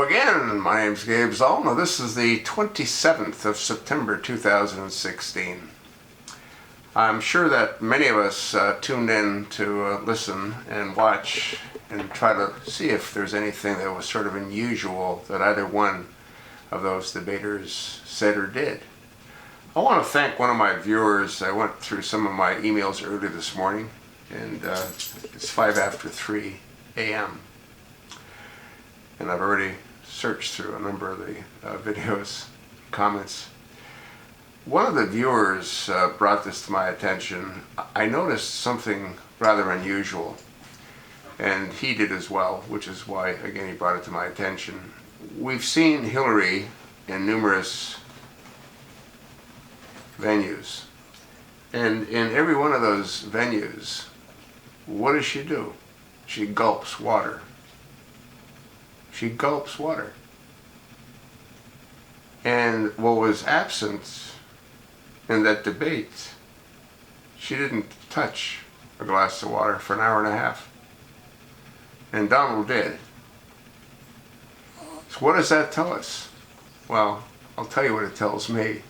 again. My name's Gabe Zollner. This is the 27th of September 2016. I'm sure that many of us tuned in to listen and watch and try to see if there's anything that was sort of unusual that either one of those debaters said or did. I want to thank one of my viewers. I went through some of my emails early this morning, and it's 3 a.m. and I've already searched through a number of the videos, comments. One of the viewers brought this to my attention. I noticed something rather unusual, and he did as well, which is why, again, he brought it to my attention. We've seen Hillary in numerous venues, and in every one of those venues, what does she do? She gulps water. She gulps water. And what was absent in that debate, she didn't touch a glass of water for an hour and a half. And Donald did. So what does that tell us? Well, I'll tell you what it tells me.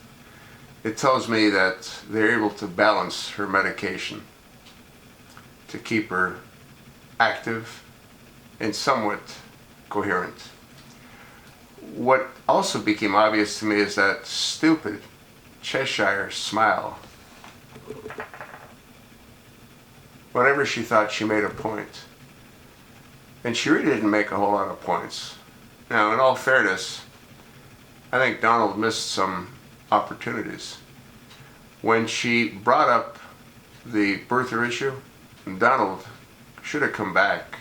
It tells me that they're able to balance her medication to keep her active and somewhat coherent. What also became obvious to me is that stupid Cheshire smile whenever she thought she made a point. And she really didn't make a whole lot of points. Now, in all fairness, I think Donald missed some opportunities. When she brought up the birther issue, Donald should have come back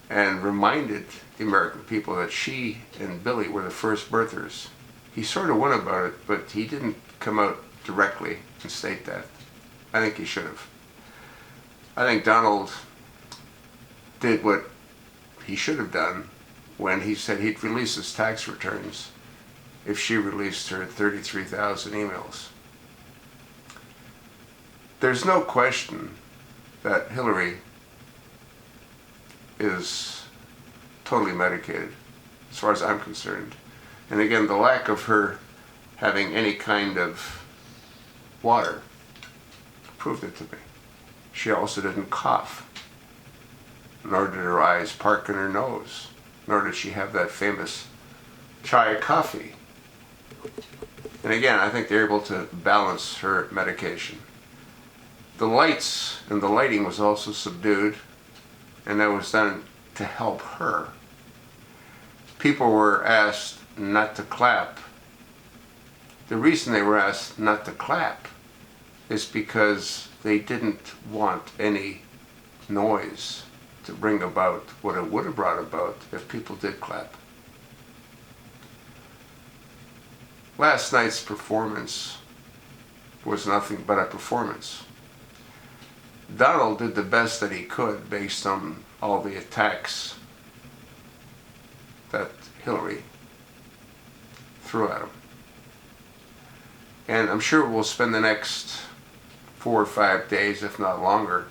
and reminded the American people that she and Billy were the first birthers. He sort of went about it, but he didn't come out directly and state that. I think he should have. I think Donald did what he should have done when he said he'd release his tax returns if she released her 33,000 emails. There's no question that Hillary is totally medicated, as far as I'm concerned. And again, the lack of her having any kind of water proved it to me. She also didn't cough, nor did her eyes park in her nose, nor did she have that famous chai coffee. And again, I think they're able to balance her medication. The lights and the lighting was also subdued, and that was done to help her. People were asked not to clap. The reason they were asked not to clap is because they didn't want any noise to bring about what it would have brought about if people did clap. Last night's performance was nothing but a performance. Donald did the best that he could based on all the attacks that Hillary threw at him. And I'm sure we'll spend the next 4 or 5 days, if not longer,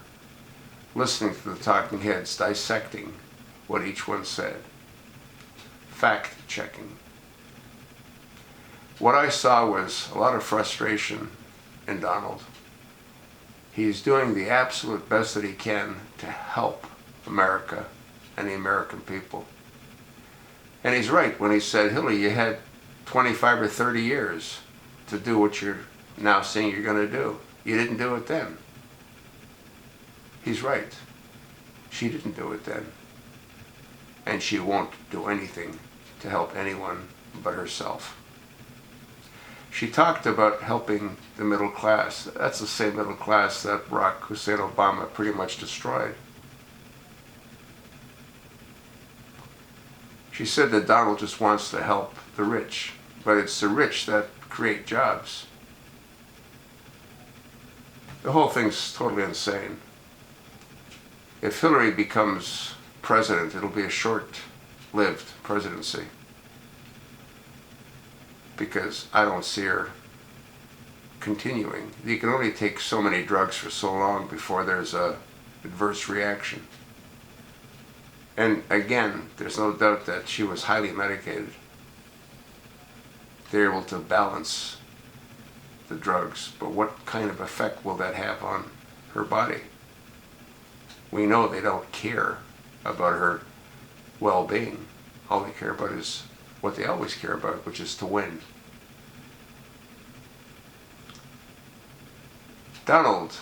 listening to the talking heads dissecting what each one said, fact-checking. What I saw was a lot of frustration in Donald. He's doing the absolute best that he can to help America and the American people. And he's right when he said, Hillary, you had 25 or 30 years to do what you're now saying you're going to do. You didn't do it then. He's right. She didn't do it then. And she won't do anything to help anyone but herself. She talked about helping the middle class. That's the same middle class that Barack Hussein Obama pretty much destroyed. She said that Donald just wants to help the rich, but it's the rich that create jobs. The whole thing's totally insane. If Hillary becomes president, it'll be a short-lived presidency, because I don't see her continuing. You can only take so many drugs for so long before there's a adverse reaction. And again, there's no doubt that she was highly medicated. They're able to balance the drugs, but what kind of effect will that have on her body? We know they don't care about her well-being. All they care about is what they always care about, which is to win. Donald,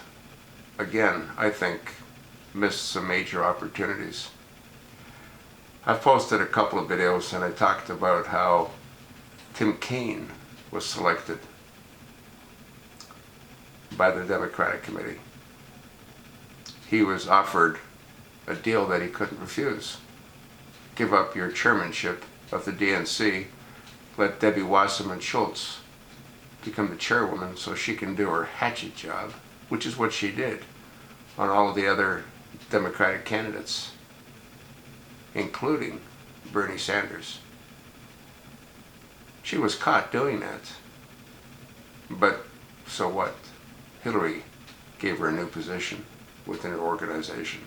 again, I think, missed some major opportunities. I've posted a couple of videos and I talked about how Tim Kaine was selected by the Democratic Committee. He was offered a deal that he couldn't refuse. Give up your chairmanship of the DNC, let Debbie Wasserman Schultz become the chairwoman so she can do her hatchet job, which is what she did on all of the other Democratic candidates, including Bernie Sanders. She was caught doing that. But so what? Hillary gave her a new position within her organization.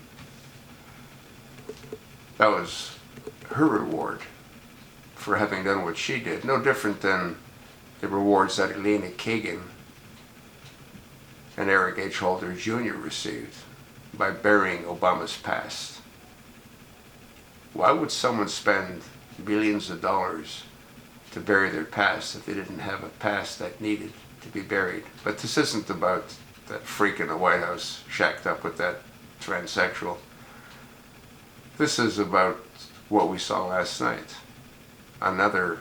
That was her reward for having done what she did. No different than the rewards that Elena Kagan and Eric H. Holder Jr. received by burying Obama's past. Why would someone spend billions of dollars to bury their past if they didn't have a past that needed to be buried? But this isn't about that freak in the White House shacked up with that transsexual. This is about what we saw last night. Another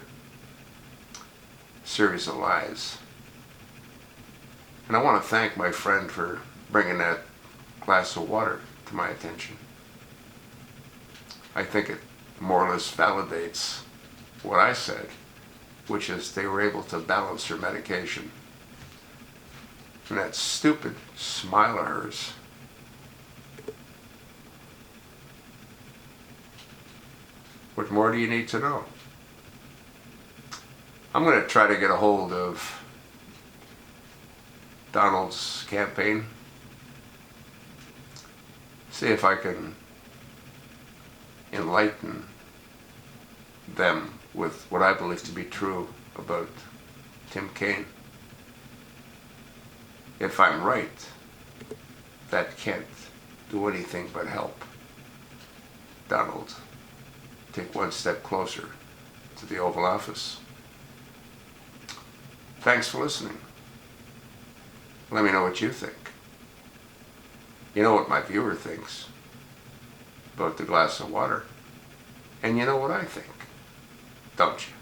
series of lies. And I want to thank my friend for bringing that glass of water to my attention. I think it more or less validates what I said, which is they were able to balance her medication. And that stupid smile of hers. What more do you need to know? I'm going to try to get a hold of Donald's campaign. See if I can enlighten them with what I believe to be true about Tim Kaine. If I'm right, that can't do anything but help Donald take one step closer to the Oval Office. Thanks for listening. Let me know what you think. You know what my viewer thinks about the glass of water. And you know what I think, don't you?